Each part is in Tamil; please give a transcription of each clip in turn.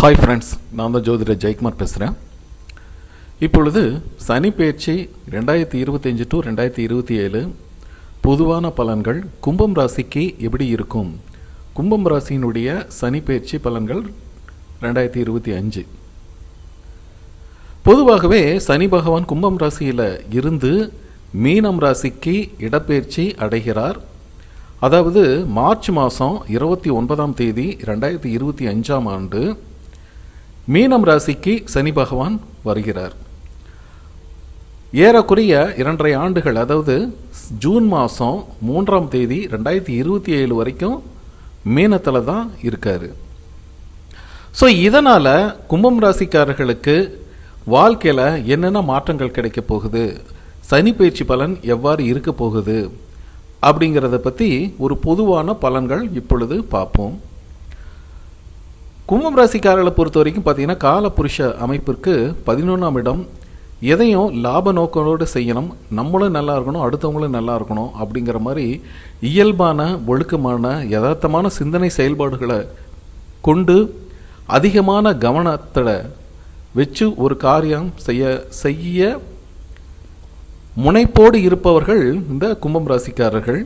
ஹாய் ஃப்ரெண்ட்ஸ், நான் தான் ஜோதிடர் ஜெயக்குமார் பேசுகிறேன். இப்பொழுது சனி பெயர்ச்சி 2025 டு 2027 பொதுவான பலன்கள் கும்பம் ராசிக்கு எப்படி இருக்கும், கும்பம் ராசியினுடைய சனி பெயர்ச்சி பலன்கள் 2025. பொதுவாகவே சனி பகவான் கும்பம் ராசியில் இருந்து மீனம் ராசிக்கு இடப்பெயர்ச்சி அடைகிறார். அதாவது மார்ச் மாதம் 29ஆம் தேதி 2025ஆம் ஆண்டு மீனம் ராசிக்கு சனி பகவான் வருகிறார். ஏறக்குறைய 2.5 ஆண்டுகள், அதாவது ஜூன் மாதம் 3ஆம் தேதி 2027 வரைக்கும் மீனத்தில் தான் இருக்கார். ஸோ இதனால் கும்பம் ராசிக்காரர்களுக்கு வாழ்க்கையில் என்னென்ன மாற்றங்கள் கிடைக்க போகுது, சனி பயிற்சி பலன் எவ்வாறு இருக்க போகுது அப்படிங்கிறத பற்றி ஒரு பொதுவான பலன்கள் இப்பொழுது பார்ப்போம். கும்பம் ராசிக்காரர்களை பொறுத்த வரைக்கும் பார்த்தீங்கன்னா, காலபுருஷ அமைப்பிற்கு 11ஆம் இடம். எதையும் லாப நோக்கோடு செய்யணும், நம்மளும் நல்லா இருக்கணும், அடுத்தவங்களும் நல்லா இருக்கணும் அப்படிங்கிற மாதிரி இயல்பான ஒழுக்கமான யதார்த்தமான சிந்தனை செயல்பாடுகளை கொண்டு அதிகமான கவனத்தை வச்சு ஒரு காரியம் செய்ய முனைப்போடு இருப்பவர்கள் இந்த கும்பம் ராசிக்காரர்கள்.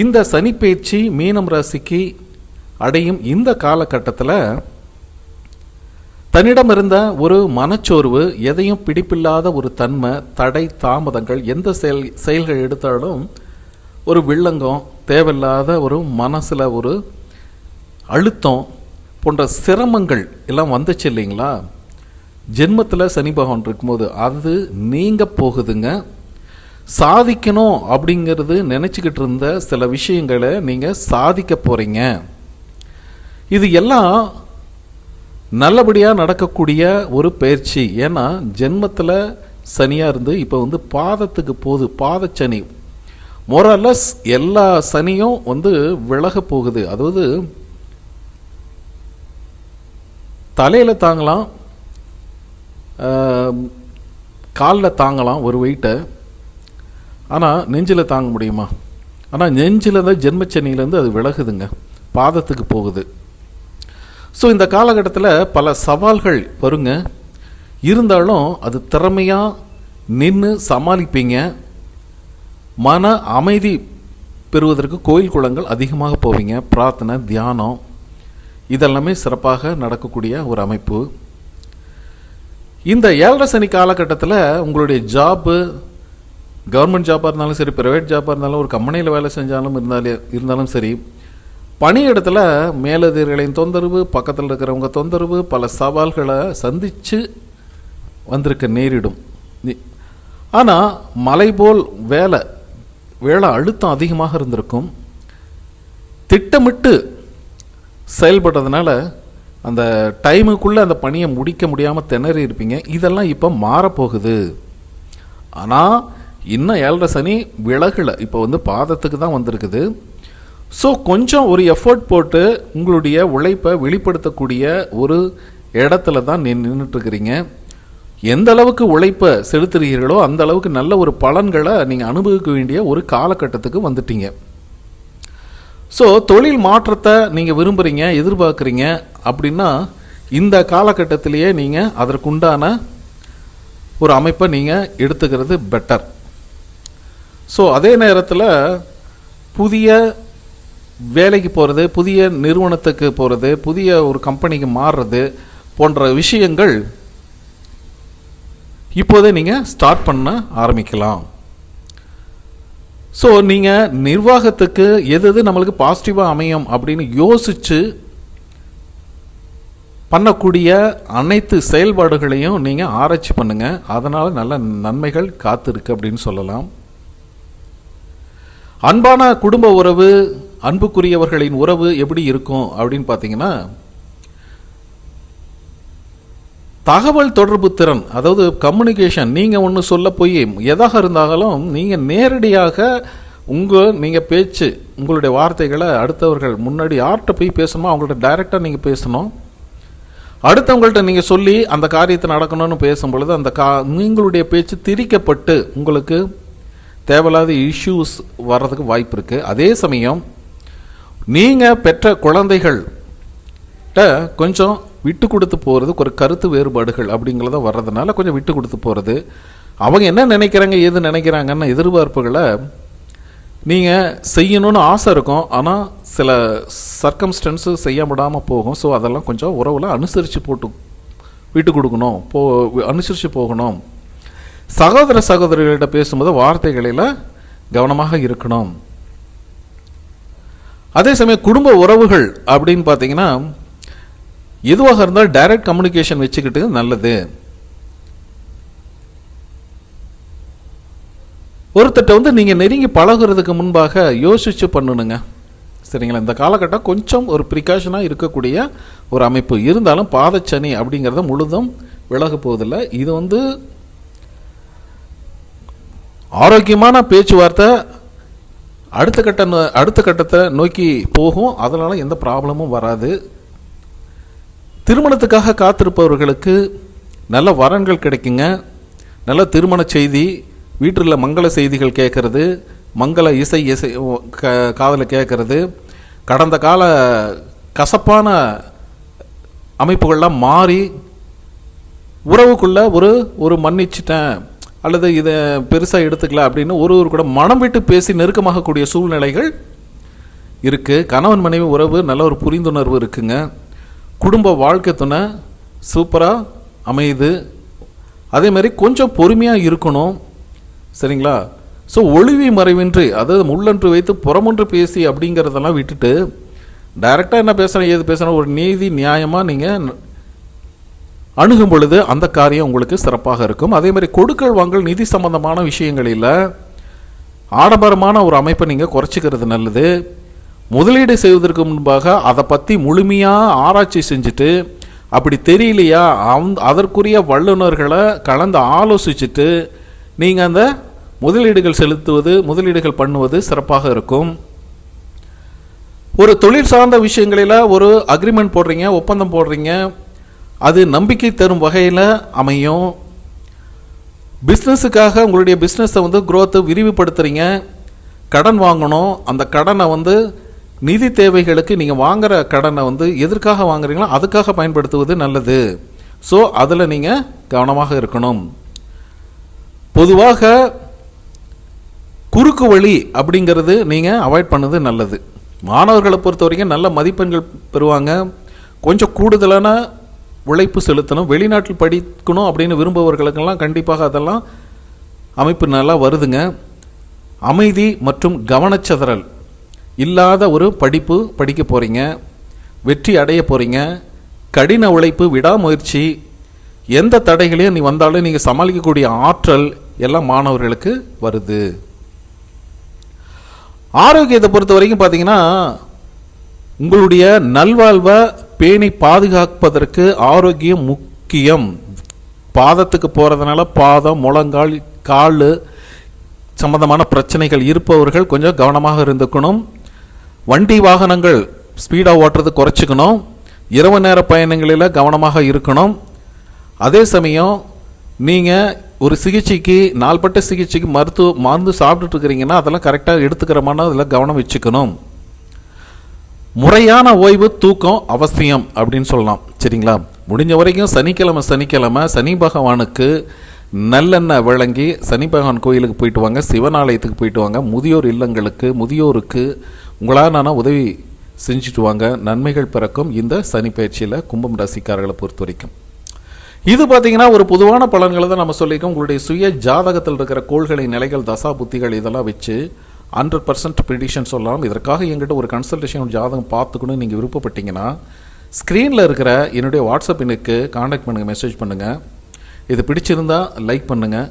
இந்த சனி பெயர்ச்சி மீனம் ராசிக்கு அடையும் இந்த காலகட்டத்தில் தன்னிடம் இருந்த ஒரு மனச்சோர்வு, எதையும் பிடிப்பில்லாத ஒரு தன்மை, தடை தாமதங்கள், எந்த செயல்கள் எடுத்தாலும் ஒரு வில்லங்கம், தேவையில்லாத ஒரு மனசில் ஒரு அழுத்தம் போன்ற சிரமங்கள் எல்லாம் வந்துச்சு இல்லைங்களா. ஜென்மத்தில் சனி பகவான் இருக்கும்போது அது நீங்க போகுதுங்க. சாதிக்கணும் அப்படிங்கிறது நினச்சிக்கிட்டு இருந்த சில விஷயங்களை நீங்கள் சாதிக்க போகிறீங்க. இது எல்லாம் நல்லபடியாக நடக்கக்கூடிய ஒரு பயிற்சி. ஏன்னா ஜென்மத்தில் சனியாக இருந்து இப்போ பாதத்துக்கு போகுது, பாதச்சனி. மோரலஸ் எல்லா சனியும் விலக போகுது. அதாவது தலையில் தாங்கலாம், காலில் தாங்கலாம் ஒரு வெயிட்டை, ஆனால் நெஞ்சில் தாங்க முடியுமா? ஆனால் நெஞ்சில் தான் ஜென்மச்சனியிலேருந்து அது விலகுதுங்க, பாதத்துக்கு போகுது. ஸோ இந்த காலகட்டத்தில் பல சவால்கள் வருங்க. இருந்தாலும் அது திறமையாக நின்று சமாளிப்பீங்க. மன அமைதி பெறுவதற்கு கோயில் குளங்கள் அதிகமாக போவீங்க. பிரார்த்தனை, தியானம் இதெல்லாமே சிறப்பாக நடக்கக்கூடிய ஒரு அமைப்பு. இந்த 7.5 சனி காலகட்டத்தில் உங்களுடைய ஜாப்பு, கவர்மெண்ட் ஜாப்பாக இருந்தாலும் சரி, ப்ரைவேட் ஜாப்பாக இருந்தாலும், ஒரு கம்பெனியில் வேலை செஞ்சாலும் இருந்தாலும் சரி, பணியிடத்தில் மேலதிகாரிகளின் தொந்தரவு, பக்கத்தில் இருக்கிறவங்க தொந்தரவு, பல சவால்களை சந்தித்து வந்திருக்க நேரிடும். ஆனால் மலை போல் வேலை அழுத்தம் அதிகமாக இருந்திருக்கும். திட்டமிட்டு செயல்படுறதுனால அந்த டைமுக்குள்ளே அந்த பணியை முடிக்க முடியாமல் திணறி இருப்பீங்க. இதெல்லாம் இப்போ மாறப்போகுது. ஆனால் இன்னும் 7.5 சனி விலகலை, இப்போ பாதத்துக்கு தான் வந்திருக்குது. ஸோ கொஞ்சம் ஒரு எஃபர்ட் போட்டு உங்களுடைய உழைப்பை வெளிப்படுத்தக்கூடிய ஒரு இடத்துல தான் நின்றுட்டுருக்கிறீங்க. எந்த அளவுக்கு உழைப்பை செலுத்துகிறீர்களோ அந்த அளவுக்கு நல்ல ஒரு பலன்களை நீங்கள் அனுபவிக்க வேண்டிய ஒரு காலகட்டத்துக்கு வந்துட்டீங்க. ஸோ தொழில் மாற்றத்தை நீங்கள் விரும்புகிறீங்க, எதிர்பார்க்குறீங்க அப்படின்னா இந்த காலகட்டத்திலேயே நீங்கள் அதற்குண்டான ஒரு அமைப்பை நீங்கள் எடுத்துக்கிறது பெட்டர். ஸோ அதே நேரத்தில் புதிய வேலைக்கு போகிறது, புதிய நிறுவனத்துக்கு போகிறது, புதிய ஒரு கம்பெனிக்கு மாறுறது போன்ற விஷயங்கள் இப்போதே நீங்கள் ஸ்டார்ட் பண்ண ஆரம்பிக்கலாம். ஸோ நீங்கள் நிர்வாகத்துக்கு எது நம்மளுக்கு பாசிட்டிவாக அமையும் அப்படின்னு யோசித்து பண்ணக்கூடிய அனைத்து செயல்பாடுகளையும் நீங்கள் ஆராய்ச்சி பண்ணுங்கள். அதனால் நல்ல நன்மைகள் காத்திருக்கு அப்படின்னு சொல்லலாம். அன்பான குடும்ப உறவு, அன்புக்குரியவர்களின் உறவு எப்படி இருக்கும் அப்படின்னு பார்த்தீங்கன்னா, தகவல் தொடர்பு திறன், அதாவது கம்யூனிகேஷன், நீங்கள் ஒன்று சொல்ல போய் எதாக இருந்தாலும் நீங்கள் நேரடியாக நீங்கள் பேச்சு, உங்களுடைய வார்த்தைகளை அடுத்தவர்கள் முன்னாடி யார்கிட்ட போய் பேசணுமோ அவங்கள்ட்ட டைரெக்டாக நீங்கள் பேசணும். அடுத்தவங்கள்ட்ட நீங்கள் சொல்லி அந்த காரியத்தை நடக்கணும்னு பேசும் பொழுது அந்த உங்களுடைய பேச்சு திரிக்கப்பட்டு உங்களுக்கு தேவையில்லாத இஷ்யூஸ் வர்றதுக்கு வாய்ப்பு இருக்குது. அதே சமயம் நீங்கள் பெற்ற குழந்தைகள்கிட்ட கொஞ்சம் விட்டு கொடுத்து போகிறது, ஒரு கருத்து வேறுபாடுகள் அப்படிங்கிறத வர்றதுனால கொஞ்சம் விட்டு கொடுத்து போகிறது. அவங்க என்ன நினைக்கிறாங்க ஏது நினைக்கிறாங்கன்னு எதிர்பார்ப்புகளை நீங்கள் செய்யணும்னு ஆசை இருக்கும், ஆனால் சில சர்க்கம்ஸ்டன்ஸு செய்ய முடியாமல் போகும். ஸோ அதெல்லாம் கொஞ்சம் உறவில் அனுசரித்து போட்டு விட்டு கொடுக்கணும், அனுசரித்து போகணும். சகோதர சகோதரிகளிட பேசும்போது வார்த்தைகளில் கவனமாக இருக்கணும். அதே சமயம் குடும்ப உறவுகள் அப்படின்னு பார்த்தீங்கன்னா எதுவாக இருந்தால் டைரக்ட் கம்யூனிகேஷன் வச்சுக்கிட்டு நல்லது. ஒருத்தட்ட நீங்கள் நெருங்கி பழகுறதுக்கு முன்பாக யோசிச்சு பண்ணணுங்க, சரிங்களா. இந்த காலகட்டம் கொஞ்சம் ஒரு ப்ரிகாஷனாக இருக்கக்கூடிய ஒரு அமைப்பு இருந்தாலும் பாதச்சனி அப்படிங்கிறத முழுதும் விலக போவதில்லை. இது ஆரோக்கியமான பேச்சுவார்த்தை அடுத்த கட்டத்தை நோக்கி போகும். அதனால் எந்த ப்ராப்ளமும் வராது. திருமணத்துக்காக காத்திருப்பவர்களுக்கு நல்ல வரன்கள் கிடைக்குங்க. நல்ல திருமண செய்தி, வீட்டில் மங்கள செய்திகள் கேட்கறது, மங்கள இசை காதில் கேட்கறது, கடந்த கால கசப்பான அமைப்புகள்லாம் மாறி உறவுக்குள்ளே ஒரு மன்னிச்சிட்டேன் அல்லது இதை பெருசாக எடுத்துக்கல அப்படின்னு ஒரு கூட மனம் விட்டு பேசி நெருக்கமாகக்கூடிய சூழ்நிலைகள் இருக்குது. கணவன் மனைவி உறவு நல்ல ஒரு புரிந்துணர்வு இருக்குங்க. குடும்ப வாழ்க்கை துணை சூப்பராக அமையுது. அதே மாதிரி கொஞ்சம் பொறுமையாக இருக்கணும், சரிங்களா. ஸோ ஒளிவி மறைவின்றி, அதாவது முள்ளன்று வைத்து புறமொன்று பேசி அப்படிங்கிறதெல்லாம் விட்டுட்டு டைரெக்டாக என்ன பேசுகிறேன் ஏது பேசுகிறேன் ஒரு நீதி நியாயமாக நீங்கள் அணுகும் பொழுது அந்த காரியம் உங்களுக்கு சிறப்பாக இருக்கும். அதே மாதிரி கொடுக்கல் வாங்கல் நிதி சம்பந்தமான விஷயங்களில் ஆடம்பரமான ஒரு அமைப்பை நீங்கள் குறைச்சிக்கிறது நல்லது. முதலீடு செய்வதற்கு முன்பாக அதை பற்றி முழுமையாக ஆராய்ச்சி செஞ்சுட்டு, அப்படி தெரியலையா அதற்குரிய வல்லுநர்களை கலந்து ஆலோசிச்சுட்டு நீங்கள் அந்த முதலீடுகள் பண்ணுவது சிறப்பாக இருக்கும். ஒரு தொழில் சார்ந்த விஷயங்களில் ஒரு அக்ரிமெண்ட் போடுறீங்க, ஒப்பந்தம் போடுறீங்க, அது நம்பிக்கை தரும் வகையில் அமையும். பிஸ்னஸுக்காக உங்களுடைய பிஸ்னஸை குரோத்தை விரிவுபடுத்துகிறீங்க, கடன் வாங்கணும். அந்த கடனை நிதி தேவைகளுக்கு நீங்கள் வாங்குகிற கடனை எதற்காக வாங்குறீங்களோ அதுக்காக பயன்படுத்துவது நல்லது. ஸோ அதில் நீங்கள் கவனமாக இருக்கணும். பொதுவாக குறுக்கு வழி அப்படிங்கிறது நீங்கள் அவாய்ட் பண்ணது நல்லது. மாணவர்களை பொறுத்த வரைக்கும் நல்ல மதிப்பெண்கள் பெறுவாங்க. கொஞ்சம் கூடுதலான உழைப்பு செலுத்தணும். வெளிநாட்டில் படிக்கணும் அப்படின்னு விரும்புபவர்களுக்கெல்லாம் கண்டிப்பாக அதெல்லாம் அமைப்பு நல்லா வருதுங்க. அமைதி மற்றும் கவனச்சிதறல் இல்லாத ஒரு படிப்பு படிக்க போகிறீங்க, வெற்றி அடைய போகிறீங்க. கடின உழைப்பு, விடாமுயற்சி, எந்த தடைகளையும் நீ வந்தாலும் நீங்கள் சமாளிக்கக்கூடிய ஆற்றல் எல்லாம் மாணவர்களுக்கு வருது. ஆரோக்கியத்தை பொறுத்த வரைக்கும் பார்த்தீங்கன்னா உங்களுடைய நல்வாழ்வை பேணி பாதுகாப்பதற்கு ஆரோக்கியம் முக்கியம். பாதத்துக்கு போகிறதுனால பாதம், முழங்கால், கால் சம்பந்தமான பிரச்சனைகள் இருப்பவர்கள் கொஞ்சம் கவனமாக இருந்துக்கணும். வண்டி வாகனங்கள் ஸ்பீடாக ஓட்டுறது குறைச்சிக்கணும். இரவு நேர பயணங்களில் கவனமாக இருக்கணும். அதே சமயம் நீங்கள் ஒரு சிகிச்சைக்கு நாள்பட்ட சிகிச்சைக்கு மருந்து சாப்பிட்டுட்டு இருக்கிறீங்கன்னா அதெல்லாம் கரெக்டாக எடுத்துக்கிறமான அதில் கவனம் வச்சுக்கணும். முறையான ஓய்வு, தூக்கம் அவசியம் அப்படின்னு சொல்லலாம், சரிங்களா. முடிஞ்ச வரைக்கும் சனிக்கிழமை சனி பகவானுக்கு நல்லெண்ணெய் விளங்கி சனி பகவான் கோயிலுக்கு போயிட்டு வாங்க, சிவனாலயத்துக்கு போயிட்டு வாங்க. முதியோர் இல்லங்களுக்கு, முதியோருக்கு உங்களால் உதவி செஞ்சுட்டு வாங்க. நன்மைகள் பிறக்கும் இந்த சனி பயிற்சியில் கும்பம் ராசிக்காரர்களை பொறுத்த வரைக்கும். இது பார்த்தீங்கன்னா ஒரு பொதுவான பலன்களை தான் நம்ம சொல்லியிருக்கோம். உங்களுடைய சுய ஜாதகத்தில் இருக்கிற கோள்களை, நிலைகள், தசா புத்திகள் இதெல்லாம் வச்சு 100% ப்ரிடிக்ஷன் சொல்லலாம். இதற்காக என்கிட்ட ஒரு கன்சல்டேஷன் ஜாதகம் பார்த்துக்கணும்னு நீங்கள் விருப்பப்பட்டீங்கன்னா ஸ்க்ரீனில் இருக்கிற என்னுடைய வாட்ஸ்அப் எண்ணுக்கு கான்டாக்ட் பண்ணுங்கள், மெசேஜ் பண்ணுங்கள். இது பிடிச்சிருந்தால் லைக் பண்ணுங்கள்,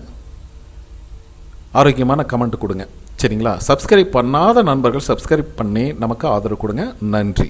ஆரோக்கியமான கமெண்ட் கொடுங்க, சரிங்களா. சப்ஸ்கிரைப் பண்ணாத நண்பர்கள் சப்ஸ்கிரைப் பண்ணி நமக்கு ஆதரவு கொடுங்க. நன்றி.